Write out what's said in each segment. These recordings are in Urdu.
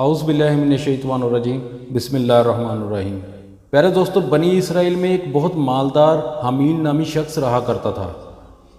اعوذ باللہ من الشیطان الرجیم بسم اللہ الرحمن الرحیم۔ پیارے دوستو، بنی اسرائیل میں ایک بہت مالدار حمیل نامی شخص رہا کرتا تھا۔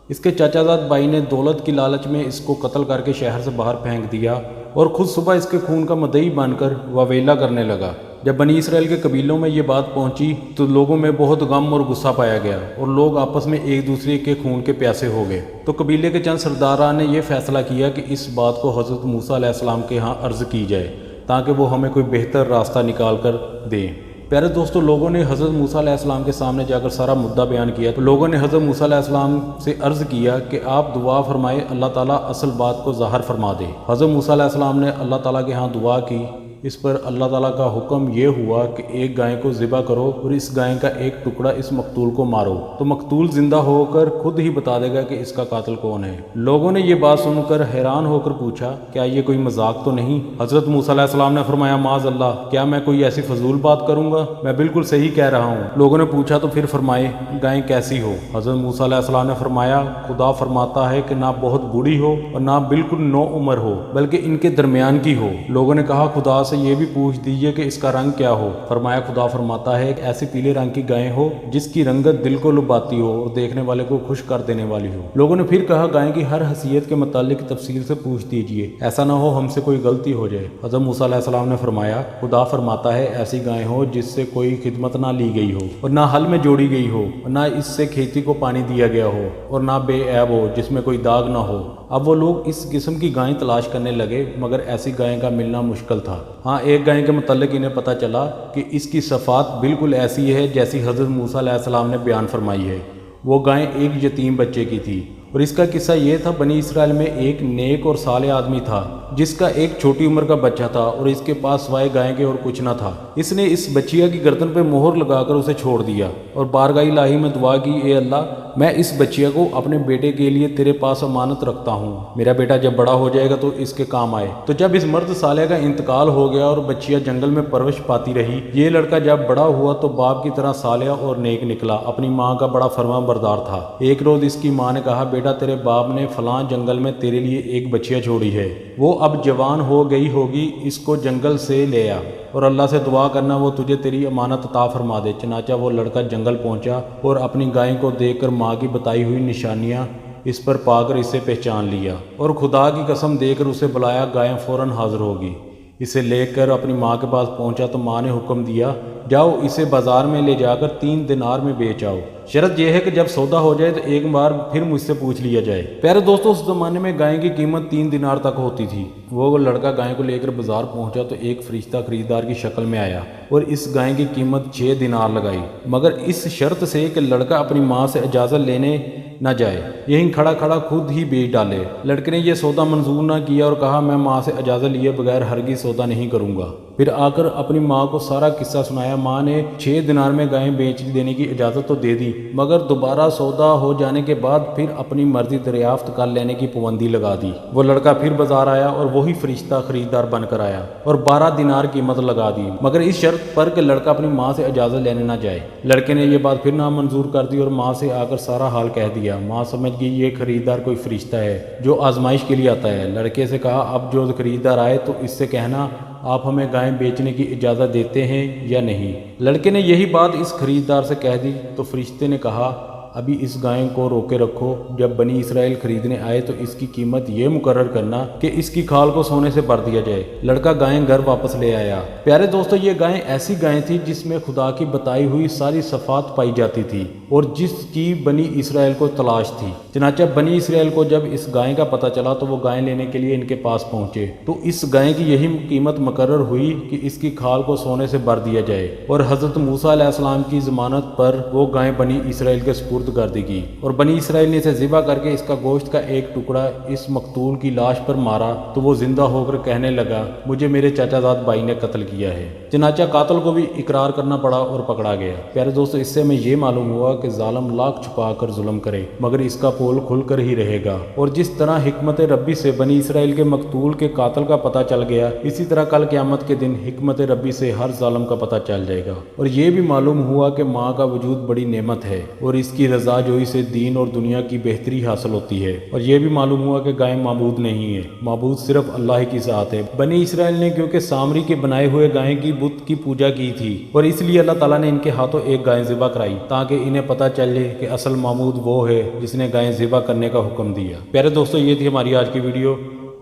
اس کے چچا زاد بھائی نے دولت کی لالچ میں اس کو قتل کر کے شہر سے باہر پھینک دیا اور خود صبح اس کے خون کا مدعی بن کر واویلا کرنے لگا۔ جب بنی اسرائیل کے قبیلوں میں یہ بات پہنچی تو لوگوں میں بہت غم اور غصہ پایا گیا اور لوگ آپس میں ایک دوسرے کے خون کے پیاسے ہو گئے۔ تو قبیلے کے چند سرداران نے یہ فیصلہ کیا کہ اس بات کو حضرت موسیٰ علیہ السلام کے ہاں عرض کی جائے تاکہ وہ ہمیں کوئی بہتر راستہ نکال کر دیں۔ پیارے دوستو، لوگوں نے حضرت موسیٰ علیہ السلام کے سامنے جا کر سارا مدعا بیان کیا تو لوگوں نے حضرت موسیٰ علیہ السلام سے عرض کیا کہ آپ دعا فرمائے، اللہ تعالیٰ اصل بات کو ظاہر فرما دے۔ حضرت موسیٰ علیہ السلام نے اللہ تعالیٰ کے ہاں دعا کی۔ اس پر اللہ تعالیٰ کا حکم یہ ہوا کہ ایک گائے کو ذبح کرو اور اس گائے کا ایک ٹکڑا اس مقتول کو مارو تو مقتول زندہ ہو کر خود ہی بتا دے گا کہ اس کا قاتل کون ہے۔ لوگوں نے یہ بات سن کر حیران ہو کر پوچھا، کیا یہ کوئی مذاق تو نہیں؟ حضرت موسیٰ علیہ السلام نے فرمایا، معاذ اللہ، کیا میں کوئی ایسی فضول بات کروں گا؟ میں بالکل صحیح کہہ رہا ہوں۔ لوگوں نے پوچھا تو پھر فرمائے، گائے کیسی ہو؟ حضرت موسیٰ علیہ السلام نے فرمایا، خدا فرماتا ہے کہ نہ بہت بوڑھی ہو اور نہ بالکل نو عمر ہو، بلکہ ان کے درمیان کی ہو۔ لوگوں نے کہا، خدا سے یہ بھی پوچھ دیجئے کہ اس کا رنگ کیا ہو؟ فرمایا، خدا فرماتا ہے کہ ایسی پیلے رنگ کی گائے ہو جس کی رنگت دل کو لباتی ہو اور دیکھنے والے کو خوش کر دینے والی ہو۔ لوگوں نے پھر کہا، گائے کی ہر حیثیت کے متعلق تفصیل سے پوچھ دیجئے، ایسا نہ ہو ہم سے کوئی غلطی ہو جائے۔ حضرت موسیٰ علیہ السلام نے فرمایا، خدا فرماتا ہے ایسی گائے ہو جس سے کوئی خدمت نہ لی گئی ہو اور نہ حل میں جوڑی گئی ہو اور نہ اس سے کھیتی کو پانی دیا گیا ہو اور نہ بے عیب ہو، جس میں کوئی داغ نہ ہو۔ اب وہ لوگ اس قسم کی گائیں تلاش کرنے لگے مگر ایسی گائیں کا ملنا مشکل تھا۔ ہاں، ایک گائے کے متعلق انہیں پتہ چلا کہ اس کی صفات بالکل ایسی ہے جیسی حضرت موسیٰ علیہ السلام نے بیان فرمائی ہے۔ وہ گائے ایک یتیم بچے کی تھی اور اس کا قصہ یہ تھا، بنی اسرائیل میں ایک نیک اور صالح آدمی تھا جس کا ایک چھوٹی عمر کا بچہ تھا اور اس کے پاس سوائے گائے کے اور کچھ نہ تھا۔ اس نے اس بچیا کی گردن پہ مہر لگا کر اسے چھوڑ دیا اور بارگاہ الہی میں دعا کی، اے اللہ، میں اس بچیا کو اپنے بیٹے کے لیے تیرے پاس امانت رکھتا ہوں۔ میرا بیٹا جب بڑا ہو جائے گا تو اس کے کام آئے۔ تو جب اس مرد صالح کا انتقال ہو گیا اور بچیا جنگل میں پرورش پاتی رہی، یہ لڑکا جب بڑا ہوا تو باپ کی طرح صالح اور نیک نکلا، اپنی ماں کا بڑا فرما بردار تھا۔ ایک روز اس کی ماں نے کہا، بیٹا، تیرے باپ نے فلاں جنگل میں تیرے لیے ایک بچیا چھوڑی ہے، وہ اب جوان ہو گئی ہوگی، اس کو جنگل سے لے آ اور اللہ سے دعا کرنا وہ تجھے تیری امانت عطا فرما دے۔ چنانچہ وہ لڑکا جنگل پہنچا اور اپنی گائے کو دیکھ کر ماں کی بتائی ہوئی نشانیاں اس پر پا کر اسے پہچان لیا اور خدا کی قسم دے کر اسے بلایا۔ گائے فوراً حاضر ہوگی۔ اسے لے کر اپنی ماں کے پاس پہنچا تو ماں نے حکم دیا، جاؤ اسے بازار میں لے جا کر 3 دینار میں بیچ آؤ، شرط یہ ہے کہ جب سودا ہو جائے تو ایک بار پھر مجھ سے پوچھ لیا جائے۔ پیارے دوستو، اس زمانے میں گائے کی قیمت 3 دینار تک ہوتی تھی۔ وہ لڑکا گائے کو لے کر بازار پہنچا تو ایک فرشتہ خریدار کی شکل میں آیا اور اس گائے کی قیمت 6 دینار لگائی، مگر اس شرط سے کہ لڑکا اپنی ماں سے اجازت لینے نہ جائے، یہیں کھڑا کھڑا خود ہی بیچ ڈالے۔ لڑکے نے یہ سودا منظور نہ کیا اور کہا، میں ماں سے اجازت لیے بغیر ہرگز سودا نہیں کروں گا۔ پھر آ کر اپنی ماں کو سارا قصہ سنایا۔ ماں نے 6 دینار میں گائے بیچ دینے کی اجازت تو دے دی، مگر دوبارہ سودا ہو جانے کے بعد پھر اپنی مرضی دریافت کر لینے کی پابندی لگا دی۔ وہ لڑکا پھر بازار آیا اور وہی فرشتہ خریدار بن کر آیا اور 12 دینار قیمت لگا دی، مگر اس شرط پر کہ لڑکا اپنی ماں سے اجازت لینے نہ جائے۔ لڑکے نے یہ بات پھر نامنظور کر دی اور ماں سے آ کر سارا حال کہہ دیا۔ ماں سمجھ گئی یہ خریدار کوئی فرشتہ ہے جو آزمائش کے لیے آتا ہے۔ لڑکے سے کہا، اب جو خریدار آئے تو اس سے کہنا، آپ ہمیں گائے بیچنے کی اجازت دیتے ہیں یا نہیں؟ لڑکے نے یہی بات اس خریدار سے کہہ دی تو فرشتے نے کہا، ابھی اس گائے کو روکے رکھو، جب بنی اسرائیل خریدنے آئے تو اس کی قیمت یہ مقرر کرنا کہ اس کی کھال کو سونے سے بھر دیا جائے۔ لڑکا گائے گھر واپس لے آیا۔ پیارے دوستو، یہ گائے ایسی گائے تھی جس میں خدا کی بتائی ہوئی ساری صفات پائی جاتی تھی اور جس کی بنی اسرائیل کو تلاش تھی۔ چنانچہ بنی اسرائیل کو جب اس گائے کا پتہ چلا تو وہ گائے لینے کے لیے ان کے پاس پہنچے تو اس گائے کی یہی قیمت مقرر ہوئی کہ اس کی کھال کو سونے سے بھر دیا جائے، اور حضرت موسیٰ علیہ السلام کی ضمانت پر وہ گائے بنی اسرائیل کے سپرد کر دی گئی اور بنی اسرائیل نے اسے ذبح کر کے اس کا گوشت کا ایک ٹکڑا اس مقتول کی لاش پر مارا تو وہ زندہ ہو کر کہنے لگا، مجھے میرے چچا زاد بھائی نے قتل کیا ہے۔ چنانچہ قاتل کو بھی اقرار کرنا پڑا اور پکڑا گیا۔ پیارے دوستو، اس سے ہمیں یہ معلوم ہوا کہ ظالم لاکھ چھپا کر ظلم کرے مگر اس کا پول کھل کر ہی رہے گا، اور جس طرح حکمت ربی سے بنی اسرائیل کے مقتول کے قاتل کا پتہ چل گیا، اسی طرح کل قیامت کے دن حکمت ربی سے ہر ظالم کا پتہ چل جائے گا۔ اور یہ بھی معلوم ہوا کہ ماں کا وجود بڑی نعمت ہے اور اس کی رضا جوئی سے دین اور دنیا کی بہتری حاصل ہوتی ہے۔ اور یہ بھی معلوم ہوا کہ گائے معبود نہیں ہے، معبود صرف اللہ کی ذات ہے۔ بنی اسرائیل نے کیونکہ سامری کے بنائے ہوئے گائے کی بت کی پوجا کی تھی، اور اس لیے اللہ تعالیٰ نے ان کے ہاتھوں ایک گائے ذبح کرائی تاکہ انہیں پتہ چلے کہ اصل معبود وہ ہے جس نے گائے ذبح کرنے کا حکم دیا۔ پیارے دوستو، یہ تھی ہماری آج کی ویڈیو۔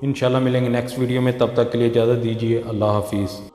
انشاءاللہ ملیں گے نیکسٹ ویڈیو میں، تب تک کے لیے اجازت دیجیے۔ اللہ حافظ۔